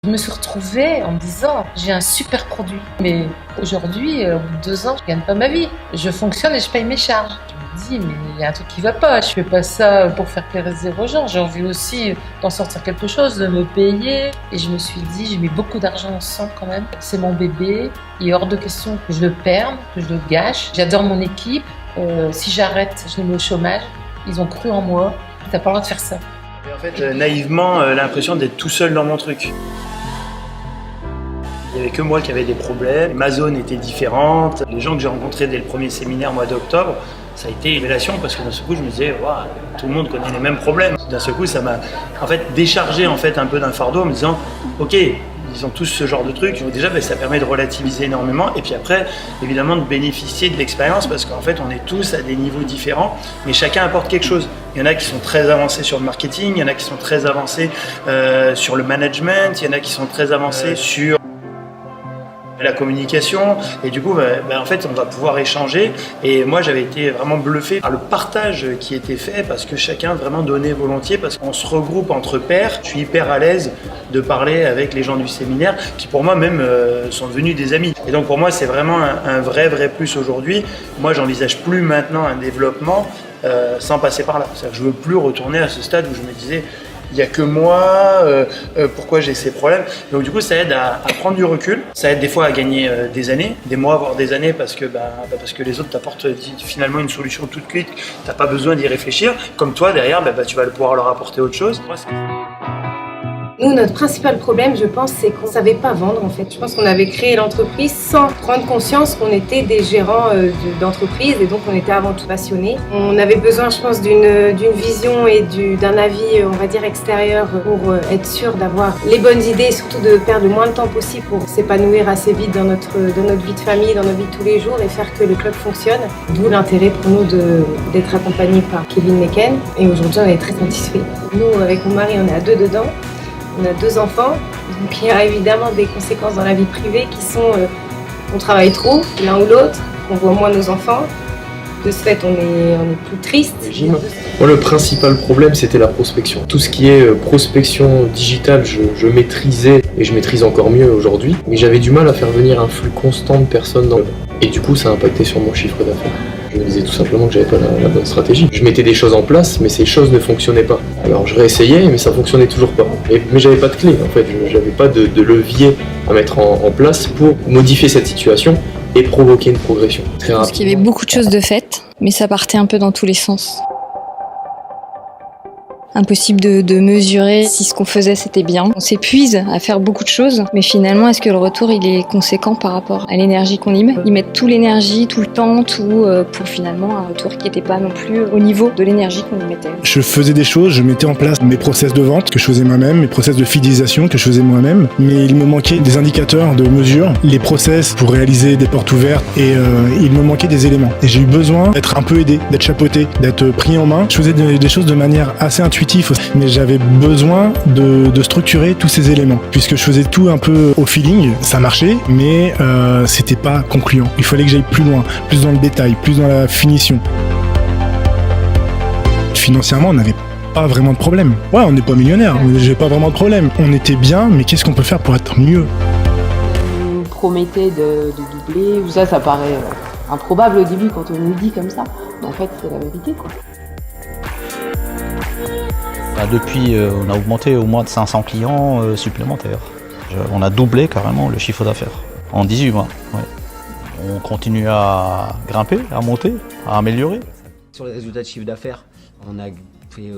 Je me suis retrouvée en me disant, j'ai un super produit. Mais aujourd'hui, au bout de 2 ans, je ne gagne pas ma vie. Je fonctionne et je paye mes charges. Je me dis, mais il y a un truc qui ne va pas. Je ne fais pas ça pour faire plaisir aux gens. J'ai envie aussi d'en sortir quelque chose, de me payer. Et je me suis dit, j'ai mis beaucoup d'argent ensemble quand même. C'est mon bébé. Il est hors de question que je le perde, que je le gâche. J'adore mon équipe. Si j'arrête, je les mets au chômage. Ils ont cru en moi. T'as pas le droit de faire ça. Et en fait, naïvement, l'impression d'être tout seul dans mon truc. Il n'y avait que moi qui avait des problèmes. Ma zone était différente. Les gens que j'ai rencontrés dès le premier séminaire mois d'octobre, ça a été une révélation parce que d'un seul coup, je me disais, wow, tout le monde connaît les mêmes problèmes. D'un seul coup, ça m'a déchargé un peu d'un fardeau en me disant, ok, ils ont tous ce genre de trucs. Déjà, ça permet de relativiser énormément. Et puis après, évidemment, de bénéficier de l'expérience parce qu'en fait, on est tous à des niveaux différents, mais chacun apporte quelque chose. Il y en a qui sont très avancés sur le marketing, il y en a qui sont très avancés sur le management, il y en a qui sont très avancés sur la communication, et du coup en fait on va pouvoir échanger. Et moi j'avais été vraiment bluffé par le partage qui était fait parce que chacun vraiment donnait volontiers, parce qu'on se regroupe entre pairs. Je suis hyper à l'aise de parler avec les gens du séminaire qui pour moi même sont devenus des amis, et donc pour moi c'est vraiment un vrai plus aujourd'hui. Moi j'envisage plus maintenant un développement sans passer par là. C'est-à-dire que je veux plus retourner à ce stade où je me disais il n'y a que moi, pourquoi j'ai ces problèmes. Donc du coup ça aide à prendre du recul, ça aide des fois à gagner des années, des mois voire des années, parce que les autres t'apportent finalement une solution toute cuite, t'as pas besoin d'y réfléchir, comme toi derrière tu vas pouvoir leur apporter autre chose. Nous, notre principal problème, je pense, c'est qu'on ne savait pas vendre en fait. Je pense qu'on avait créé l'entreprise sans prendre conscience qu'on était des gérants d'entreprise, et donc on était avant tout passionnés. On avait besoin, je pense, d'une vision et d'un avis, on va dire, extérieur pour être sûr d'avoir les bonnes idées et surtout de perdre le moins de temps possible pour s'épanouir assez vite dans notre vie de famille, dans notre vie de tous les jours, et faire que le club fonctionne. D'où l'intérêt pour nous d'être accompagnés par Kevin Meken, et aujourd'hui on est très satisfaits. Nous, avec mon mari, on est à 2 dedans. On a 2 enfants, donc il y a évidemment des conséquences dans la vie privée qui sont on travaille trop, l'un ou l'autre, on voit moins nos enfants. De ce fait, on est plus triste. Moi, le principal problème, c'était la prospection. Tout ce qui est prospection digitale, je maîtrisais, et je maîtrise encore mieux aujourd'hui, mais j'avais du mal à faire venir un flux constant de personnes dans le... Et du coup, ça a impacté sur mon chiffre d'affaires. Je me disais tout simplement que j'avais pas la bonne stratégie. Je mettais des choses en place, mais ces choses ne fonctionnaient pas. Alors je réessayais, mais ça fonctionnait toujours pas. Mais j'avais pas de clé, en fait. J'avais pas de levier à mettre en place pour modifier cette situation et provoquer une progression très rapide. Parce qu'il y avait beaucoup de choses de faites, mais ça partait un peu dans tous les sens. Impossible de mesurer si ce qu'on faisait c'était bien. On s'épuise à faire beaucoup de choses, mais finalement est-ce que le retour il est conséquent par rapport à l'énergie qu'on y met? Ils mettent toute l'énergie, tout le temps, tout pour finalement un retour qui n'était pas non plus au niveau de l'énergie qu'on y mettait. Je faisais des choses, je mettais en place mes process de vente que je faisais moi-même, mes process de fidélisation que je faisais moi-même, mais il me manquait des indicateurs de mesure, les process pour réaliser des portes ouvertes, et il me manquait des éléments. Et j'ai eu besoin d'être un peu aidé, d'être chapeauté, d'être pris en main. Je faisais des choses de manière assez intuitive, mais j'avais besoin de structurer tous ces éléments, puisque je faisais tout un peu au feeling. Ça marchait, mais c'était pas concluant. Il fallait que j'aille plus loin, plus dans le détail, plus dans la finition. Financièrement, on n'avait pas vraiment de problème. Ouais, on n'est pas millionnaire, j'ai pas vraiment de problème. On était bien, mais qu'est-ce qu'on peut faire pour être mieux? On promettait de doubler, ça paraît improbable au début quand on nous dit comme ça, mais en fait c'est la vérité quoi. Depuis, on a augmenté au moins de 500 clients supplémentaires. On a doublé carrément le chiffre d'affaires en 18 mois. Ouais. On continue à grimper, à monter, à améliorer. Sur les résultats de chiffre d'affaires, on a fait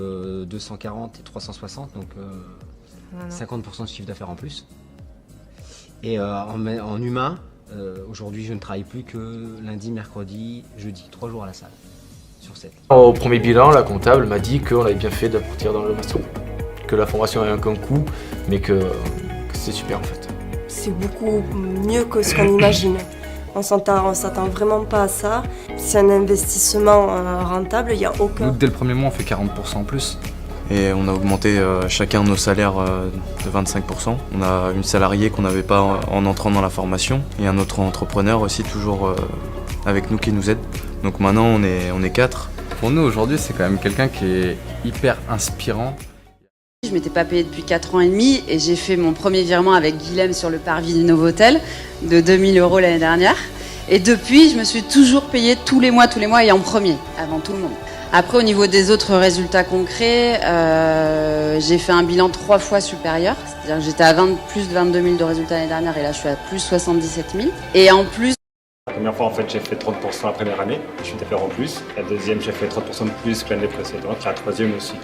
240 et 360, donc 50% de chiffre d'affaires en plus. Et en humain, aujourd'hui je ne travaille plus que lundi, mercredi, jeudi, 3 jours à la salle. Sur 7. Au premier bilan, la comptable m'a dit qu'on avait bien fait de partir dans le master, que la formation avait un coût, mais que c'est super en fait. C'est beaucoup mieux que ce qu'on imagine. On s'attend vraiment pas à ça. C'est un investissement rentable, il n'y a aucun... Nous, dès le premier mois, on fait 40% en plus. Et on a augmenté chacun nos salaires de 25%. On a une salariée qu'on n'avait pas en entrant dans la formation, et un autre entrepreneur aussi toujours avec nous qui nous aide. Donc maintenant on est 4. Pour nous aujourd'hui c'est quand même quelqu'un qui est hyper inspirant. Je m'étais pas payée depuis 4 ans et demi et j'ai fait mon premier virement avec Guilhem sur le parvis du Novotel de 2000 € l'année dernière. Et depuis, je me suis toujours payée tous les mois et en premier, avant tout le monde. Après, au niveau des autres résultats concrets, j'ai fait un bilan 3 fois supérieur. C'est-à-dire que j'étais à plus de 22 000 de résultats l'année dernière et là, je suis à plus 77 000. Et en plus... La première fois, en fait, j'ai fait 30% la première année, je suis d'affaires en plus. La deuxième, j'ai fait 30% de plus que l'année précédente. La troisième aussi.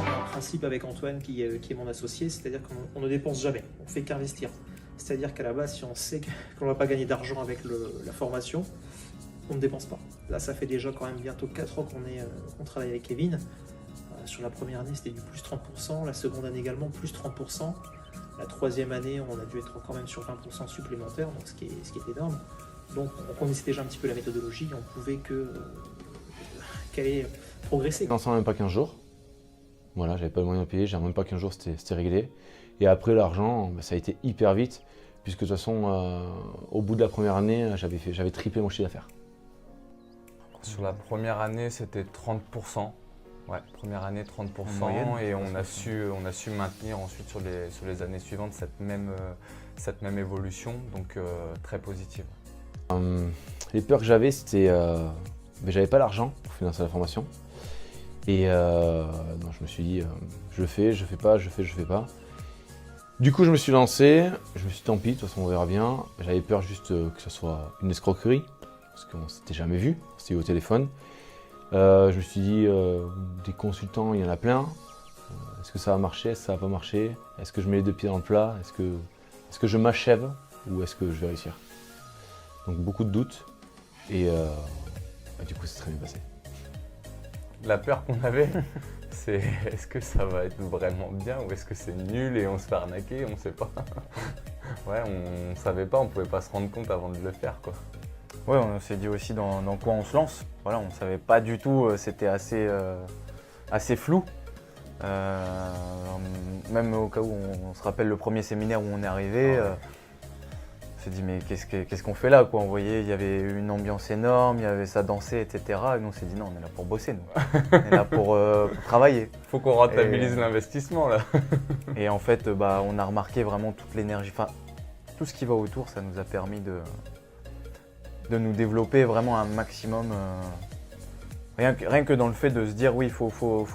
Un principe avec Antoine, qui est mon associé, c'est-à-dire qu'on ne dépense jamais, on fait qu'investir. C'est-à-dire qu'à la base, si on sait qu'on ne va pas gagner d'argent avec la formation, on ne dépense pas. Là, ça fait déjà quand même bientôt 4 ans qu'on travaille avec Kevin. Sur la première année, c'était du plus 30%, la seconde année également, plus 30%. La troisième année, on a dû être quand même sur 20% supplémentaire, donc ce qui est énorme. Donc, on connaissait déjà un petit peu la méthodologie, on pouvait qu'aller progresser. Ensemble, même pas 15 jours. Voilà, j'avais pas le moyen de payer, j'ai même pas 15 jours, c'était réglé. Et après, l'argent, ça a été hyper vite, puisque de toute façon, au bout de la première année, j'avais triplé mon chiffre d'affaires. Sur la première année, c'était 30%. Ouais, première année 30%, et on a su maintenir ensuite sur les années suivantes cette même évolution, donc très positive. Les peurs que j'avais, c'était j'avais pas l'argent pour financer la formation. Et non, je me suis dit, je le fais, je fais pas, je fais pas. Du coup, je me suis lancé, je me suis dit, tant pis, de toute façon, on verra bien. J'avais peur juste que ce soit une escroquerie, parce qu'on ne s'était jamais vu, on s'était eu au téléphone. Je me suis dit, des consultants, il y en a plein. Est-ce que ça va marcher, est-ce que ça va pas marcher? Est-ce que je mets les deux pieds dans le plat? Est-ce que je m'achève ou est-ce que je vais réussir? Donc beaucoup de doutes et du coup, c'est très bien passé. La peur qu'on avait, c'est est-ce que ça va être vraiment bien ou est-ce que c'est nul et on se fait arnaquer, on sait pas. Ouais, on savait pas, on pouvait pas se rendre compte avant de le faire, quoi. Ouais, on s'est dit aussi dans quoi on se lance. Voilà, on savait pas du tout, c'était assez flou. Même au cas où on se rappelle le premier séminaire où on est arrivé, on s'est dit mais qu'est-ce qu'on fait là, quoi. On voyait, il y avait une ambiance énorme, il y avait ça dansait, etc. Et nous on s'est dit non, on est là pour bosser, nous. On est là pour travailler. Faut qu'on rentabilise l'investissement là. Et en fait, on a remarqué vraiment toute l'énergie, enfin tout ce qui va autour, ça nous a permis de nous développer vraiment un maximum. Rien que dans le fait de se dire oui, il faut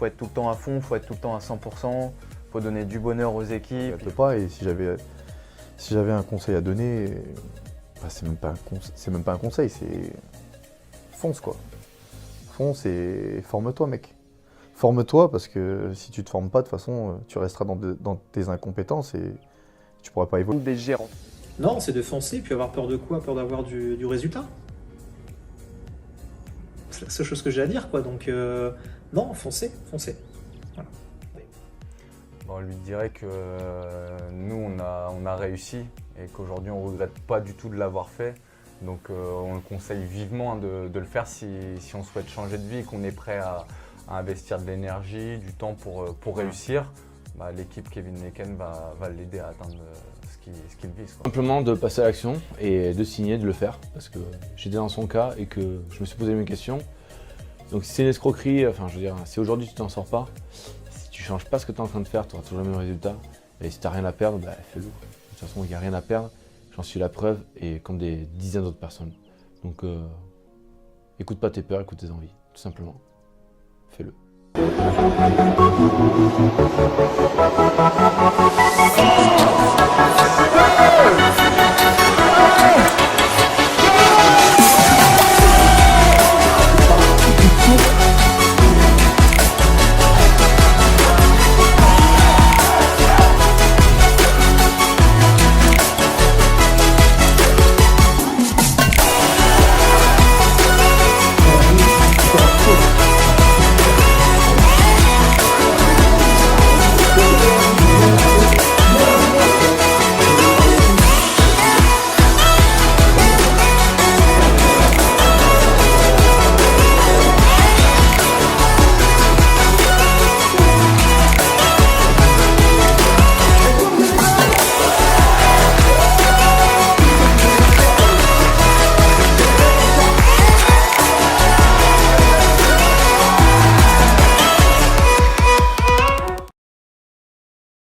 être tout le temps à fond, il faut être tout le temps à 100%, il faut donner du bonheur aux équipes. Je ne pas, et si j'avais un conseil à donner, c'est même pas un conseil, c'est fonce, quoi. Fonce et forme-toi, mec. Forme-toi, parce que si tu te formes pas, de toute façon, tu resteras dans tes incompétences et tu pourras pas évoluer. Des gérants. Non, c'est de foncer, puis avoir peur de quoi? Peur d'avoir du résultat. C'est la seule chose que j'ai à dire, quoi. Donc, non, foncez. Voilà. On lui dirait que nous, on a réussi et qu'aujourd'hui, on ne regrette pas du tout de l'avoir fait. Donc, on le conseille vivement de le faire si on souhaite changer de vie et qu'on est prêt à investir de l'énergie, du temps pour réussir. L'équipe Kevin Neken va l'aider à atteindre ce qu'il vise, quoi. Simplement de passer à l'action et de signer, de le faire, parce que j'étais dans son cas et que je me suis posé mes questions. Donc si c'est une escroquerie, enfin je veux dire, si aujourd'hui tu t'en sors pas, si tu changes pas ce que tu es en train de faire, tu auras toujours le même résultat. Et si tu n'as rien à perdre, fais-le. De toute façon, il n'y a rien à perdre, j'en suis la preuve, et comme des dizaines d'autres personnes. Donc écoute pas tes peurs, écoute tes envies, tout simplement. Fais-le. Thank you.